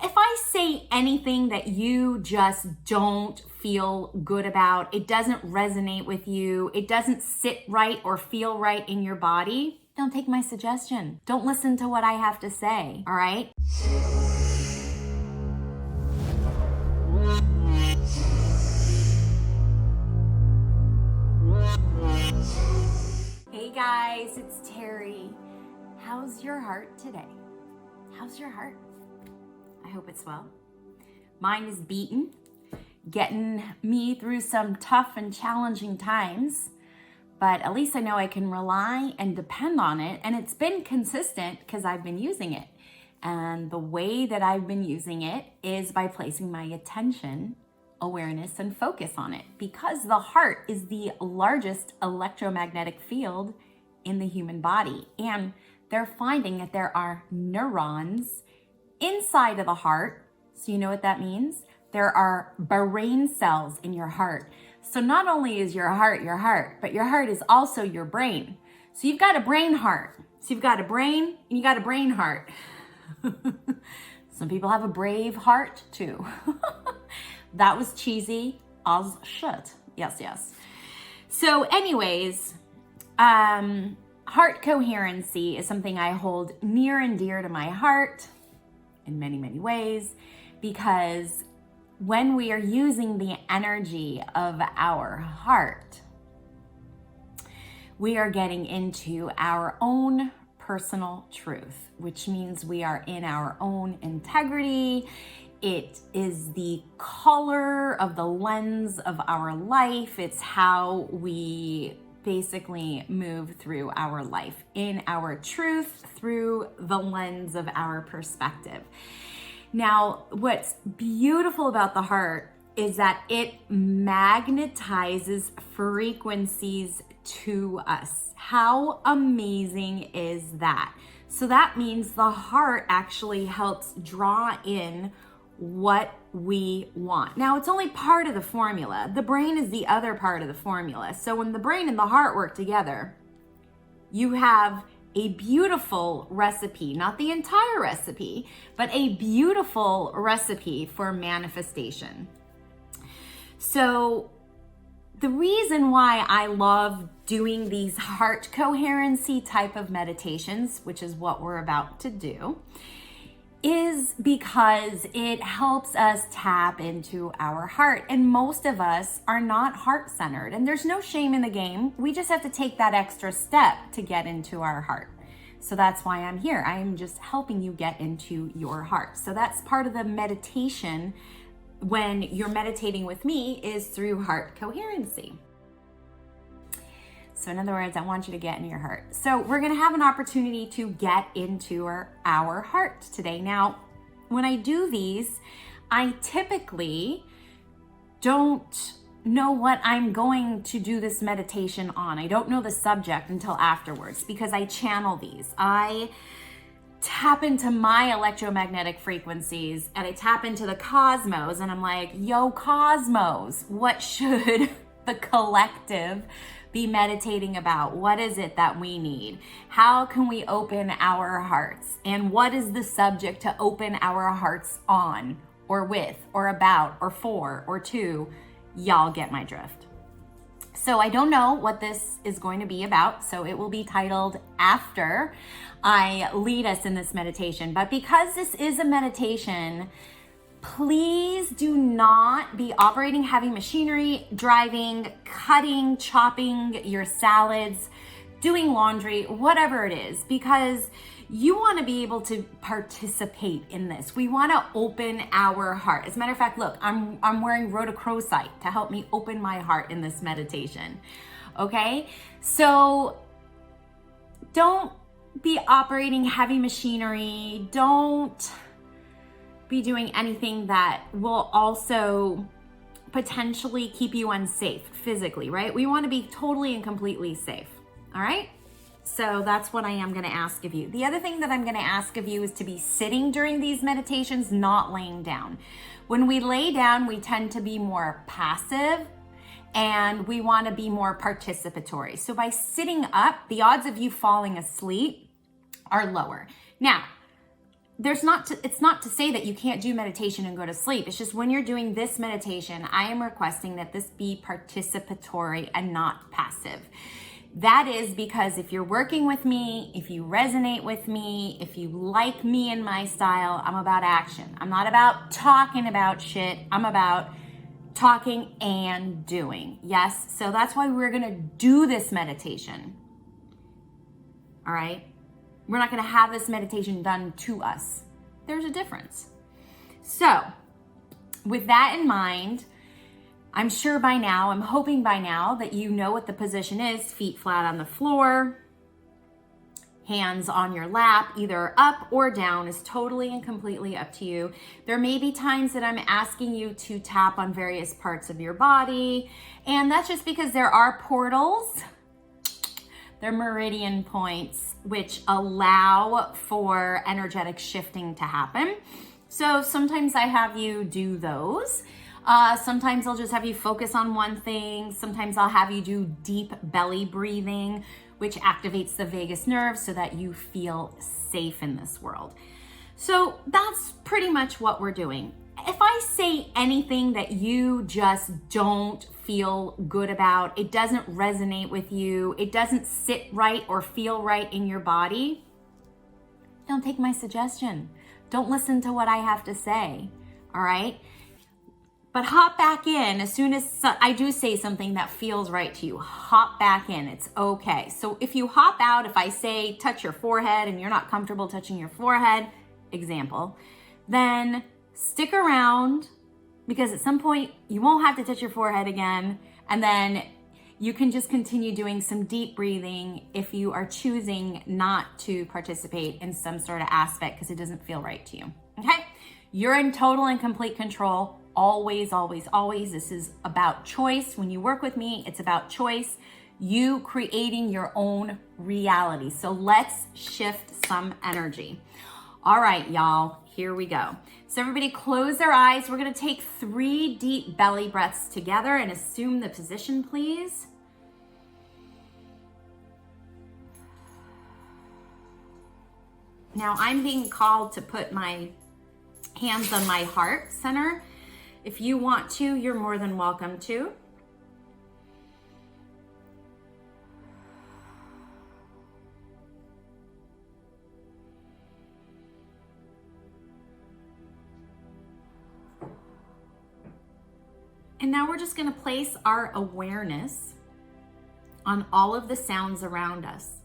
If I say anything that you just don't feel good about, it doesn't resonate with you, it doesn't sit right or feel right in your body, don't take my suggestion. Don't listen to what I have to say, all right? Hey guys, it's Terrie. How's your heart today? How's your heart? I hope it's well. Mine is beaten, getting me through some tough and challenging times, but at least I know I can rely and depend on it, and it's been consistent because I've been using it. And the way that I've been using it is by placing my attention, awareness, and focus on it, because the heart is the largest electromagnetic field in the human body. And they're finding that there are neurons inside of the heart. So you know what that means? There are brain cells in your heart. So not only is your heart, but your heart is also your brain. So you've got a brain heart. So you've got a brain and you got a brain heart. Some people have a brave heart too. That was cheesy as shit. Yes. So anyways, heart coherency is something I hold near and dear to my heart in many, many ways, because when we are using the energy of our heart, we are getting into our own personal truth, which means we are in our own integrity. It is the color of the lens of our life. It's how we basically move through our life, in our truth, through the lens of our perspective. Now, what's beautiful about the heart is that it magnetizes frequencies to us. How amazing is that? So that means the heart actually helps draw in what we want. Now, it's only part of the formula. The brain is the other part of the formula. So when the brain and the heart work together, you have a beautiful recipe, not the entire recipe, but a beautiful recipe for manifestation. So the reason why I love doing these heart coherency type of meditations, which is what we're about to do, is because it helps us tap into our heart. And most of us are not heart-centered, and there's no shame in the game. We just have to take that extra step to get into our heart. So that's why I'm here. I am just helping you get into your heart. So that's part of the meditation when you're meditating with me, is through heart coherency. So in other words, I want you to get into your heart. So we're gonna have an opportunity to get into our heart today. Now, when I do these, I typically don't know what I'm going to do this meditation on. I don't know the subject until afterwards, because I channel these. I tap into my electromagnetic frequencies and I tap into the cosmos, and I'm like, yo, cosmos, what should the collective be meditating about? What is it that we need? How can we open our hearts? And what is the subject to open our hearts on, or with, or about, or for, or to? Y'all get my drift. So I don't know what this is going to be about, so it will be titled after I lead us in this meditation. But because this is a meditation, please do not be operating heavy machinery, driving, cutting, chopping your salads, doing laundry, whatever it is, because you want to be able to participate in this. We want to open our heart. As a matter of fact, look, I'm wearing rhodochrosite to help me open my heart in this meditation. Okay? So don't be operating heavy machinery. Don't be doing anything that will also potentially keep you unsafe physically, right? We want to be totally and completely safe. All right? So that's what I am going to ask of you. The other thing that I'm going to ask of you is to be sitting during these meditations, not laying down. When we lay down, we tend to be more passive and we want to be more participatory. So by sitting up, the odds of you falling asleep are lower. Now, it's not to say that you can't do meditation and go to sleep. It's just when you're doing this meditation, I am requesting that this be participatory and not passive. That is because if you're working with me, if you resonate with me, if you like me and my style, I'm about action. I'm not about talking about shit. I'm about talking and doing. Yes, so that's why we're gonna do this meditation. All right? We're not gonna have this meditation done to us. There's a difference. So, with that in mind, I'm sure by now, I'm hoping by now that you know what the position is. Feet flat on the floor, hands on your lap, either up or down is totally and completely up to you. There may be times that I'm asking you to tap on various parts of your body, and that's just because there are portals, they're meridian points, which allow for energetic shifting to happen. So sometimes I have you do those. Sometimes I'll just have you focus on one thing. Sometimes I'll have you do deep belly breathing, which activates the vagus nerve so that you feel safe in this world. So that's pretty much what we're doing. If I say anything that you just don't feel good about, it doesn't resonate with you, it doesn't sit right or feel right in your body, don't take my suggestion. Don't listen to what I have to say, all right? But hop back in as soon as I do say something that feels right to you. Hop back in, it's okay. So if you hop out, if I say touch your forehead and you're not comfortable touching your forehead, example, then stick around because at some point you won't have to touch your forehead again. And then you can just continue doing some deep breathing if you are choosing not to participate in some sort of aspect because it doesn't feel right to you, okay? You're in total and complete control. Always, always, always. This is about choice. When you work with me, it's about choice. You creating your own reality. So let's shift some energy. All right, y'all, here we go. So everybody close their eyes. We're gonna take 3 deep belly breaths together and assume the position, please. Now I'm being called to put my hands on my heart center. If you want to, you're more than welcome to. And now we're just going to place our awareness on all of the sounds around us.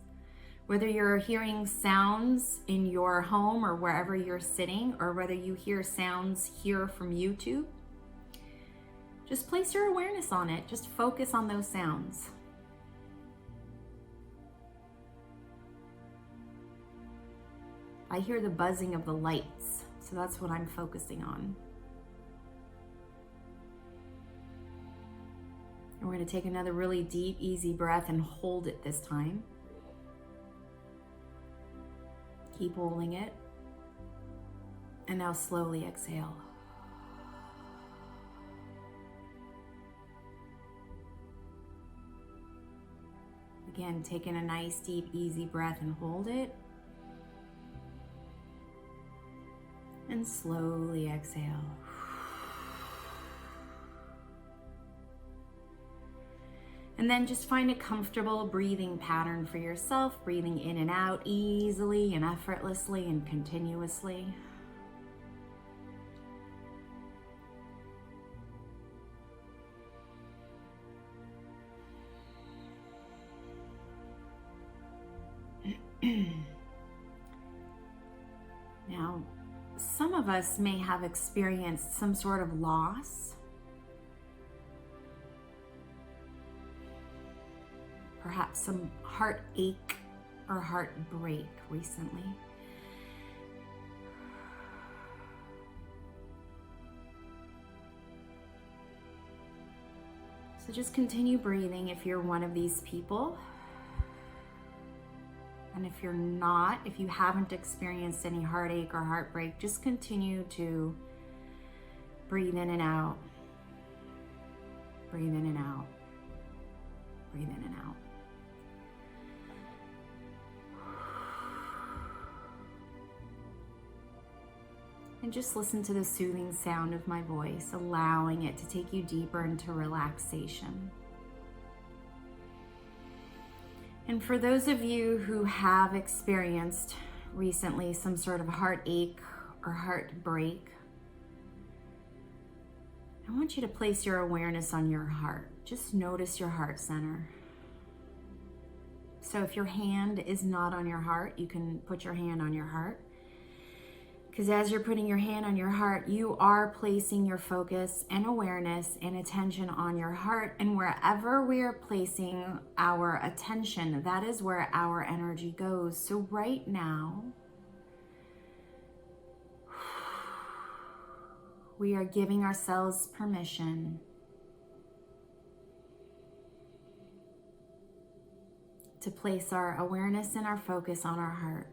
Whether you're hearing sounds in your home or wherever you're sitting, or whether you hear sounds here from YouTube, just place your awareness on it. Just focus on those sounds. I hear the buzzing of the lights, so that's what I'm focusing on. And we're going to take another really deep, easy breath and hold it this time. Keep holding it. And now slowly exhale. Again, taking a nice, deep, easy breath and hold it. And slowly exhale. And then just find a comfortable breathing pattern for yourself, breathing in and out easily and effortlessly and continuously. Now, some of us may have experienced some sort of loss, perhaps some heartache or heartbreak recently. So just continue breathing if you're one of these people. And if you're not, if you haven't experienced any heartache or heartbreak, just continue to breathe in and out. Breathe in and out. Breathe in and out. And just listen to the soothing sound of my voice, allowing it to take you deeper into relaxation. And for those of you who have experienced recently some sort of heartache or heartbreak, I want you to place your awareness on your heart. Just notice your heart center. So if your hand is not on your heart, you can put your hand on your heart. Because as you're putting your hand on your heart, you are placing your focus and awareness and attention on your heart. And wherever we are placing our attention, that is where our energy goes. So right now, we are giving ourselves permission to place our awareness and our focus on our heart.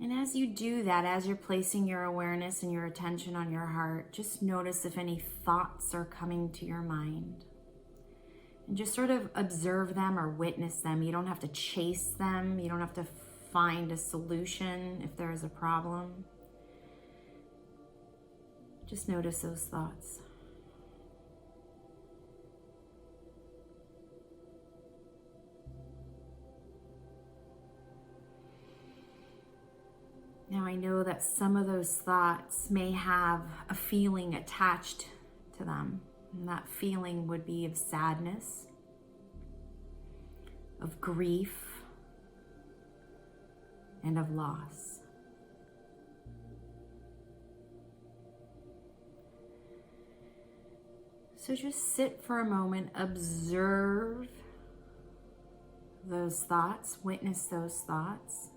And as you do that, as you're placing your awareness and your attention on your heart, just notice if any thoughts are coming to your mind. And just sort of observe them or witness them. You don't have to chase them. You don't have to find a solution if there is a problem. Just notice those thoughts. Now I know that some of those thoughts may have a feeling attached to them. And that feeling would be of sadness, of grief, and of loss. So just sit for a moment, observe those thoughts, witness those thoughts.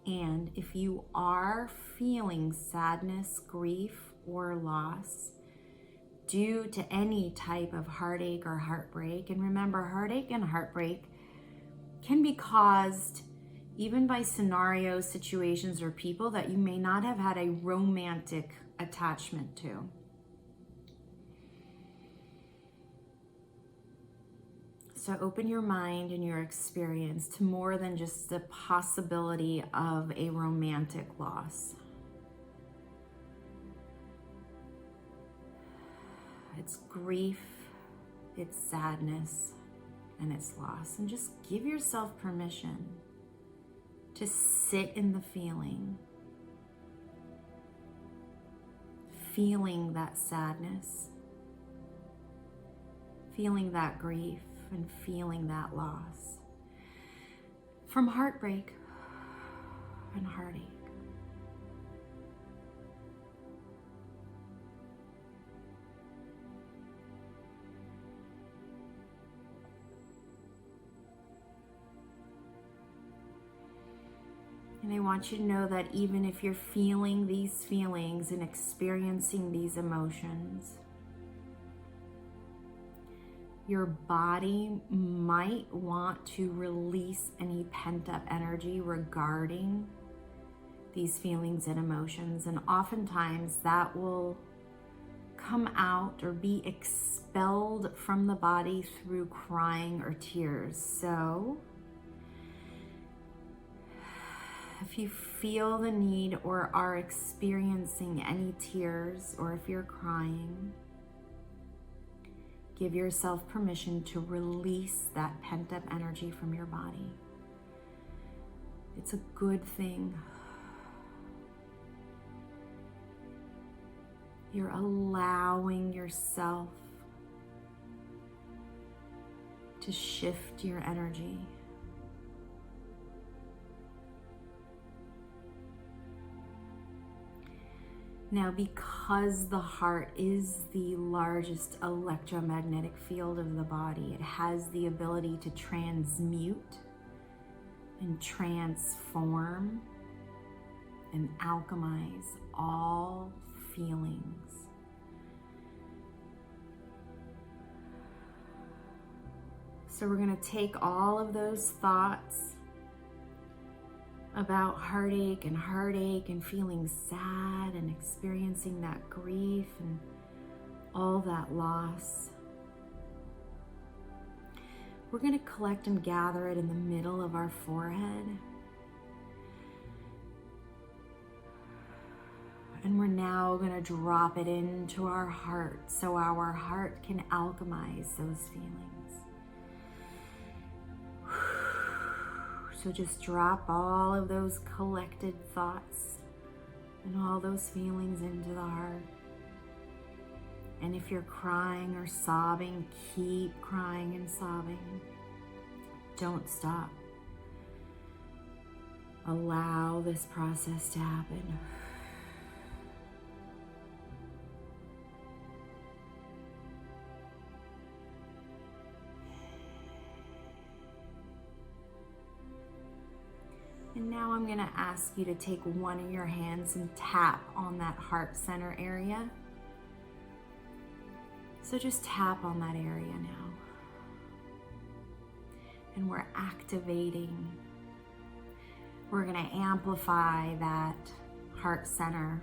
And if you are feeling sadness, grief, or loss due to any type of heartache or heartbreak, and remember, heartache and heartbreak can be caused even by scenarios, situations, or people that you may not have had a romantic attachment to. So open your mind and your experience to more than just the possibility of a romantic loss. It's grief, it's sadness, and it's loss. And just give yourself permission to sit in the feeling that sadness, feeling that grief, and feeling that loss from heartbreak and heartache. And I want you to know that even if you're feeling these feelings and experiencing these emotions, your body might want to release any pent-up energy regarding these feelings and emotions. And oftentimes that will come out or be expelled from the body through crying or tears. So if you feel the need or are experiencing any tears, or if you're crying, give yourself permission to release that pent-up energy from your body. It's a good thing. You're allowing yourself to shift your energy. Now, because the heart is the largest electromagnetic field of the body, it has the ability to transmute and transform and alchemize all feelings. So we're going to take all of those thoughts about heartache and feeling sad and experiencing that grief and all that loss. We're going to collect and gather it in the middle of our forehead, And we're now going to drop it into our heart so our heart can alchemize those feelings. So just drop all of those collected thoughts and all those feelings into the heart. And if you're crying or sobbing, keep crying and sobbing. Don't stop. Allow this process to happen. And now I'm going to ask you to take one of your hands and tap on that heart center area. So just tap on that area now. And we're activating. We're going to amplify that heart center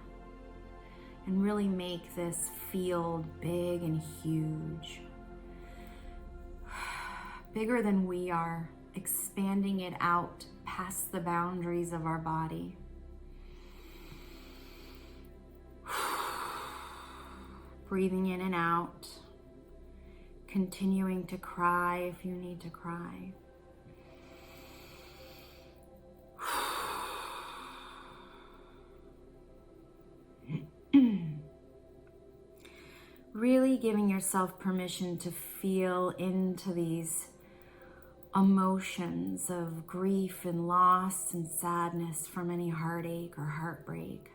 and really make this field big and huge. Bigger than we are, expanding it out past the boundaries of our body. Breathing in and out, continuing to cry if you need to cry. Really giving yourself permission to feel into these emotions of grief and loss and sadness from any heartache or heartbreak.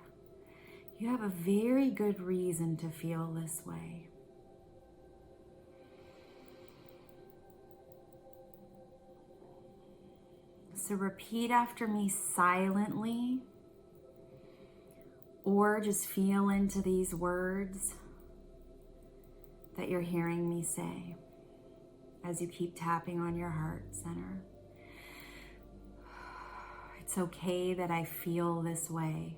You have a very good reason to feel this way. So repeat after me silently, or just feel into these words that you're hearing me say as you keep tapping on your heart center. It's okay that I feel this way.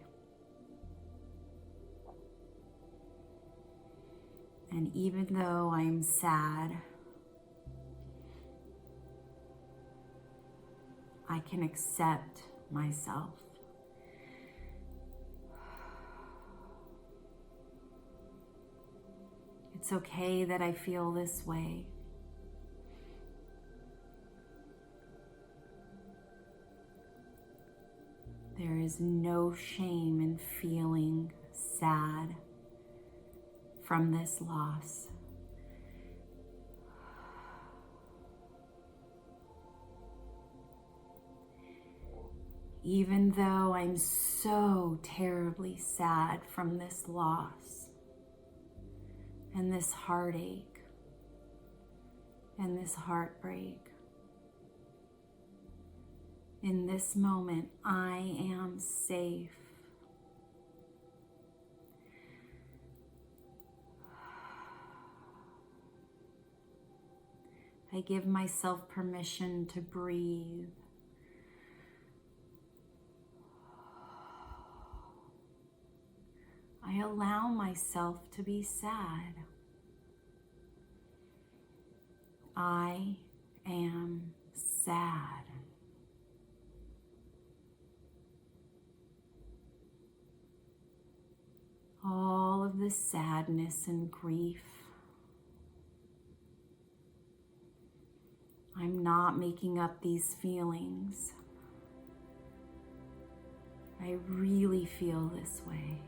And even though I'm sad, I can accept myself. It's okay that I feel this way. There is no shame in feeling sad from this loss. Even though I'm so terribly sad from this loss and this heartache and this heartbreak, in this moment, I am safe. I give myself permission to breathe. I allow myself to be sad. I am sad. All of the sadness and grief. I'm not making up these feelings. I really feel this way.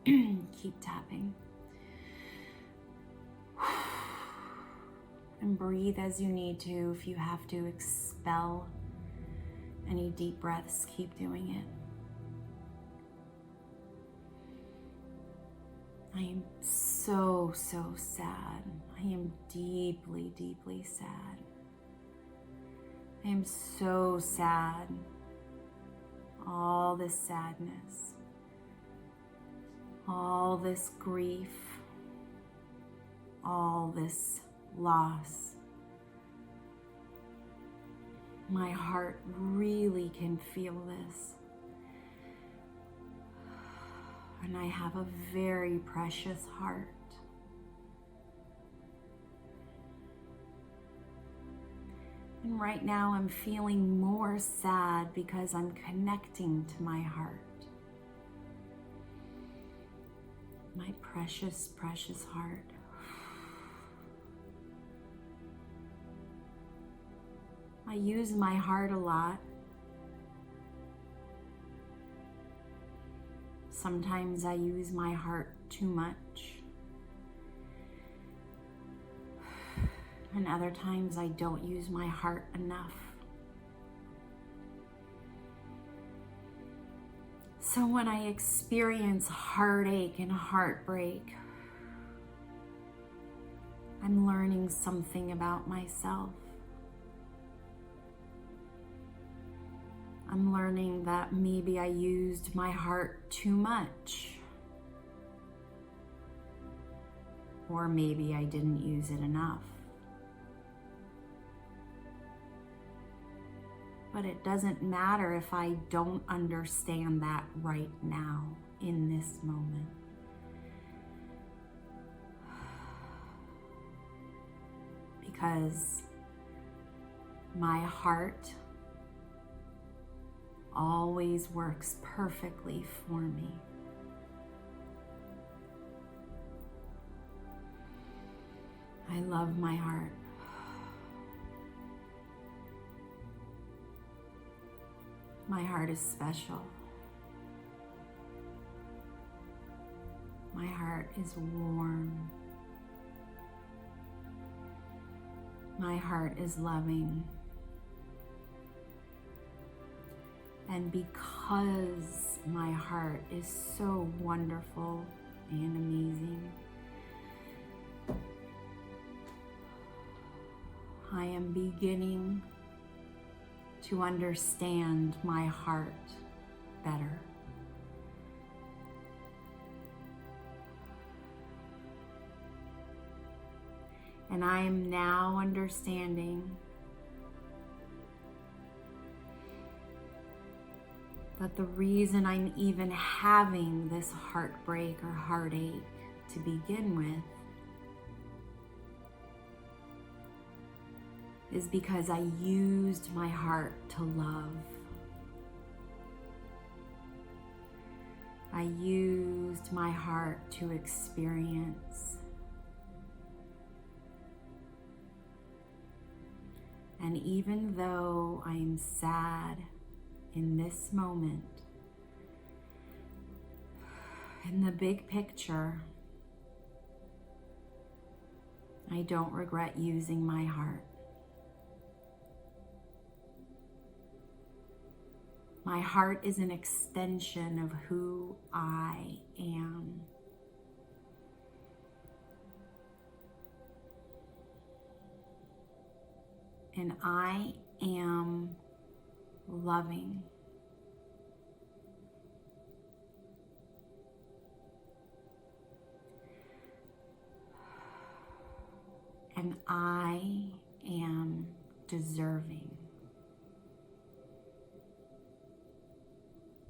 Keep tapping. And breathe as you need to. If you have to expel any deep breaths, keep doing it. I am so sad. I am deeply, deeply sad. I am so sad. All this sadness, all this grief, all this loss. My heart really can feel this. And I have a very precious heart. And right now I'm feeling more sad because I'm connecting to my heart. My precious, precious heart. I use my heart a lot. Sometimes I use my heart too much. And other times I don't use my heart enough. So when I experience heartache and heartbreak, I'm learning something about myself. I'm learning that maybe I used my heart too much. Or maybe I didn't use it enough. But it doesn't matter if I don't understand that right now, in this moment. Because my heart always works perfectly for me. I love my heart. My heart is special. My heart is warm. My heart is loving. And because my heart is so wonderful and amazing, I am beginning to understand my heart better. And I am now understanding that the reason I'm even having this heartbreak or heartache to begin with is because I used my heart to love. I used my heart to experience. And even though I'm sad in this moment, in the big picture, I don't regret using my heart. My heart is an extension of who I am. And I am loving. And I am deserving.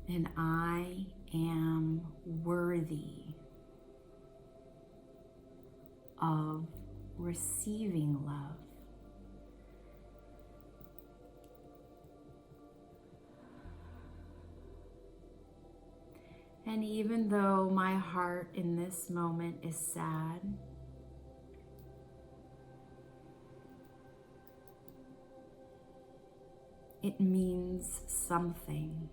And I am worthy of receiving love. And even though my heart in this moment is sad, it means something.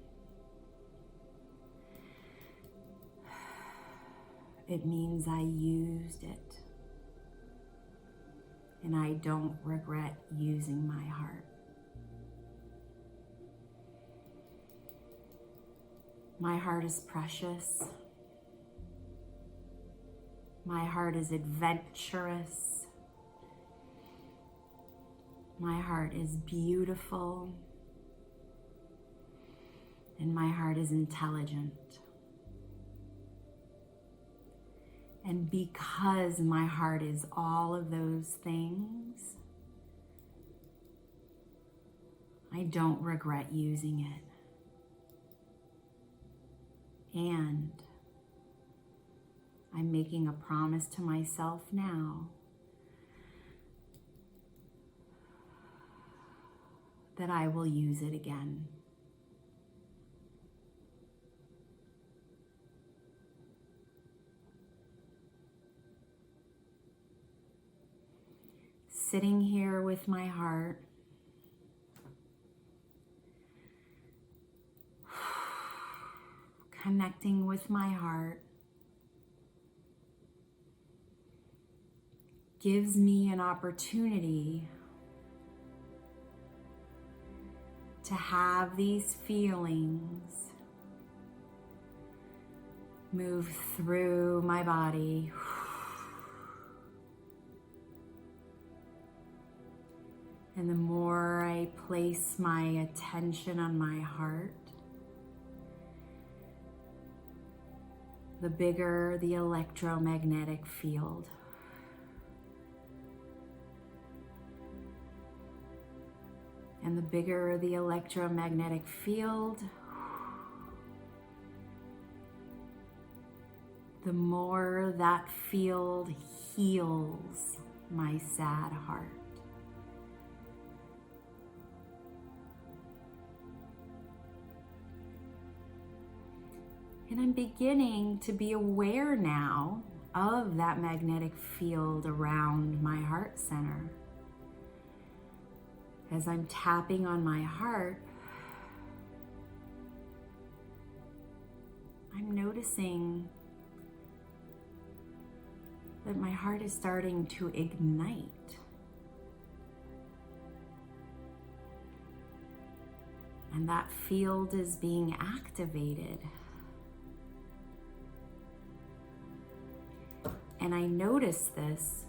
It means I used it. And I don't regret using my heart. My heart is precious. My heart is adventurous. My heart is beautiful. And my heart is intelligent. And because my heart is all of those things, I don't regret using it. And I'm making a promise to myself now that I will use it again. sitting here with my heart, connecting with my heart, gives me an opportunity to have these feelings move through my body. And the more I place my attention on my heart, the bigger the electromagnetic field. And the bigger the electromagnetic field, the more that field heals my sad heart. And I'm beginning to be aware now of that magnetic field around my heart center. As I'm tapping on my heart, I'm noticing that my heart is starting to ignite. And that field is being activated. And I notice this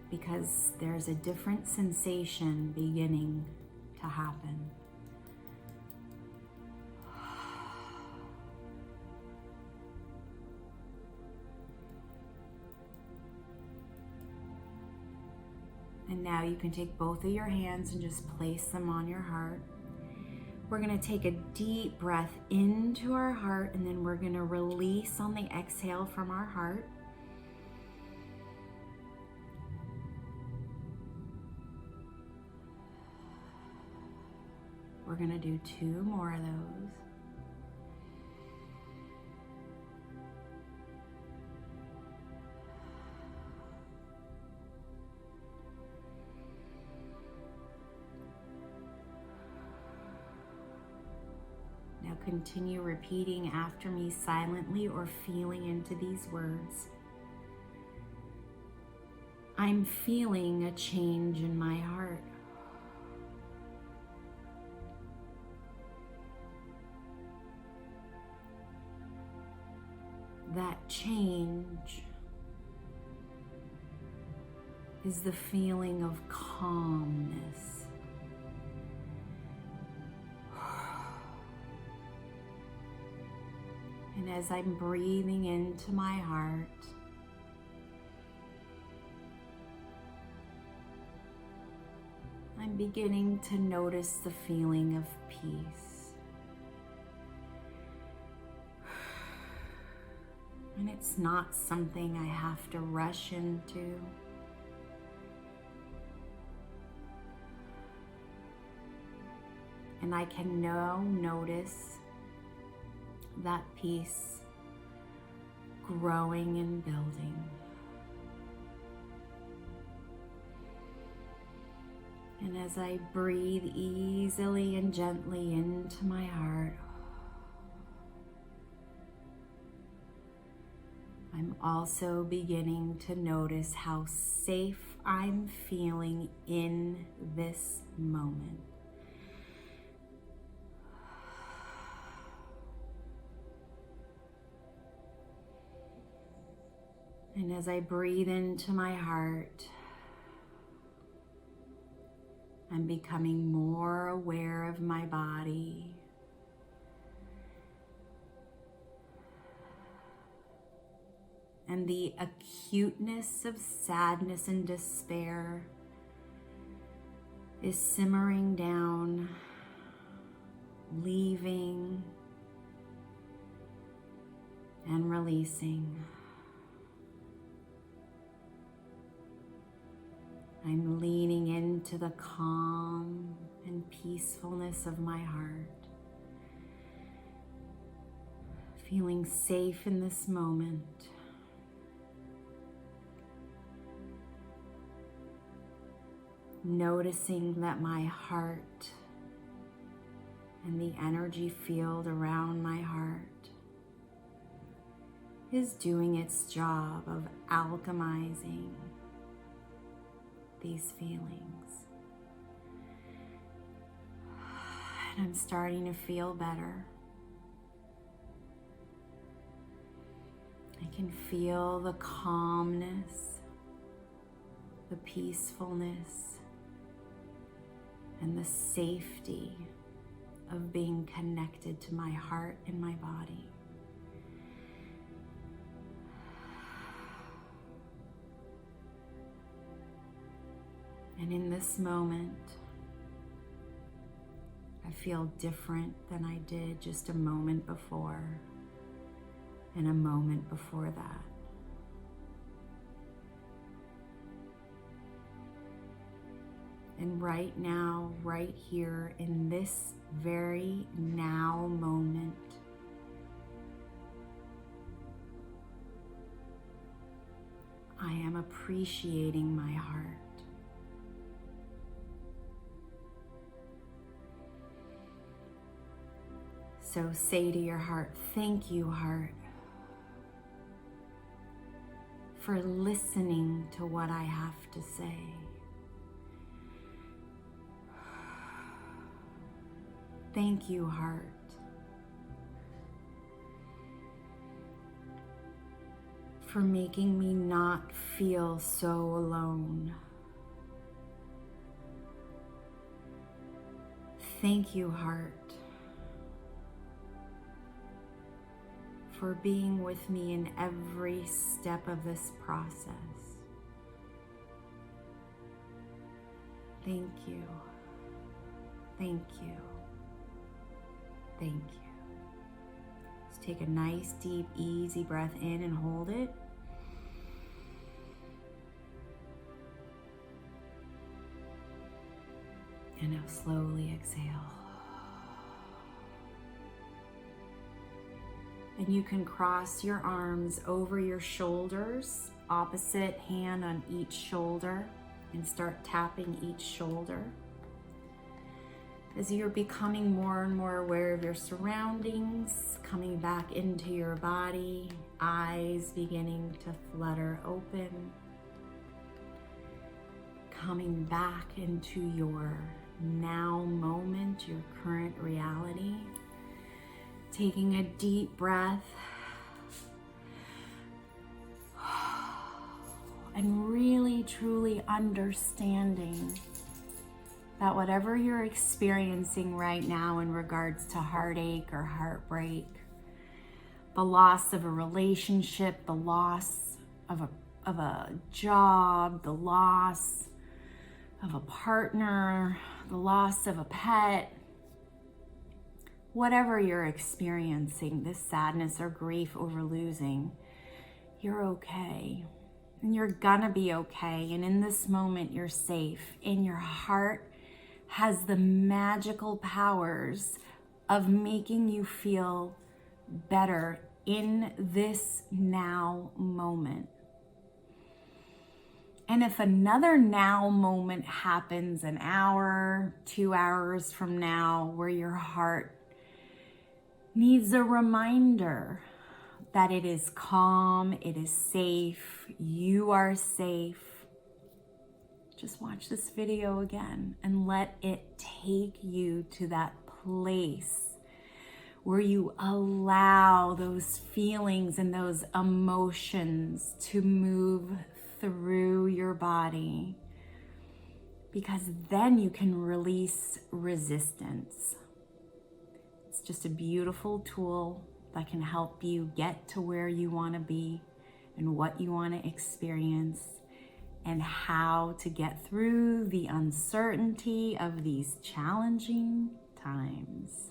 because there's a different sensation beginning to happen. And now you can take both of your hands and just place them on your heart. We're going to take a deep breath into our heart, and then we're going to release on the exhale from our heart. We're going to do 2 more of those. Now continue repeating after me silently or feeling into these words. I'm feeling a change in my heart. That change is the feeling of calmness. And as I'm breathing into my heart, I'm beginning to notice the feeling of peace. And it's not something I have to rush into. And I can now notice that peace growing and building. And as I breathe easily and gently into my heart, I'm also beginning to notice how safe I'm feeling in this moment. And as I breathe into my heart, I'm becoming more aware of my body. And the acuteness of sadness and despair is simmering down, leaving and releasing. I'm leaning into the calm and peacefulness of my heart, feeling safe in this moment. Noticing that my heart and the energy field around my heart is doing its job of alchemizing these feelings. And I'm starting to feel better. I can feel the calmness, the peacefulness, and the safety of being connected to my heart and my body. And in this moment, I feel different than I did just a moment before and a moment before that. And right now, right here, in this very now moment, I am appreciating my heart. So say to your heart, thank you, heart, for listening to what I have to say. Thank you, heart, for making me not feel so alone. Thank you, heart, for being with me in every step of this process. Thank you. Thank you. Thank you. Just take a nice, deep, easy breath in and hold it. And now slowly exhale. And you can cross your arms over your shoulders, opposite hand on each shoulder, and start tapping each shoulder. As you're becoming more and more aware of your surroundings, coming back into your body, eyes beginning to flutter open, coming back into your now moment, your current reality, taking a deep breath, and really truly understanding that whatever you're experiencing right now in regards to heartache or heartbreak, the loss of a relationship, the loss of a job, the loss of a partner, the loss of a pet, whatever you're experiencing, this sadness or grief over losing, you're okay. And you're gonna be okay. And in this moment, you're safe. And your heart has the magical powers of making you feel better in this now moment. And if another now moment happens an hour, 2 hours from now, where your heart needs a reminder that it is calm, it is safe, you are safe, just watch this video again and let it take you to that place where you allow those feelings and those emotions to move through your body, because then you can release resistance. It's just a beautiful tool that can help you get to where you want to be and what you want to experience and how to get through the uncertainty of these challenging times.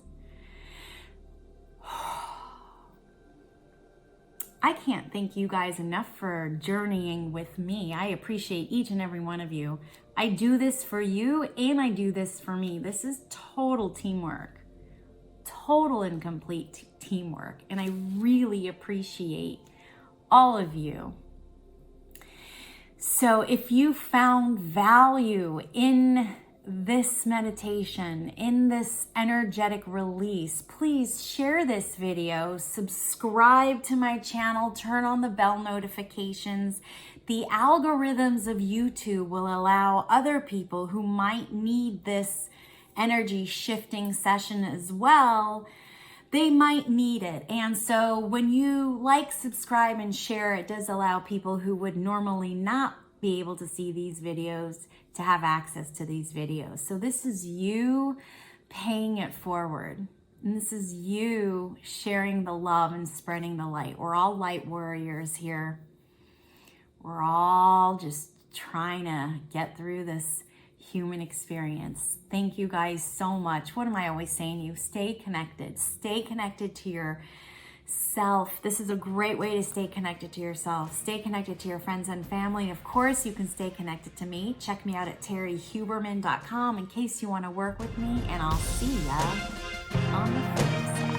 I can't thank you guys enough for journeying with me. I appreciate each and every one of you. I do this for you and I do this for me. This is total teamwork, total and complete teamwork. And I really appreciate all of you. So if you found value in this meditation, in this energetic release, please share this video, subscribe to my channel, turn on the bell notifications. The algorithms of YouTube will allow other people who might need this energy shifting session as well. They might need it. And so when you like, subscribe, and share, it does allow people who would normally not be able to see these videos to have access to these videos. So this is you paying it forward. And this is you sharing the love and spreading the light. We're all light warriors here. We're all just trying to get through this human experience. Thank you guys so much. What am I always saying to you? Stay connected. Stay connected to yourself. This is a great way to stay connected to yourself. Stay connected to your friends and family. And of course, you can stay connected to me. Check me out at terriehuberman.com in case you want to work with me. And I'll see ya on the flip side.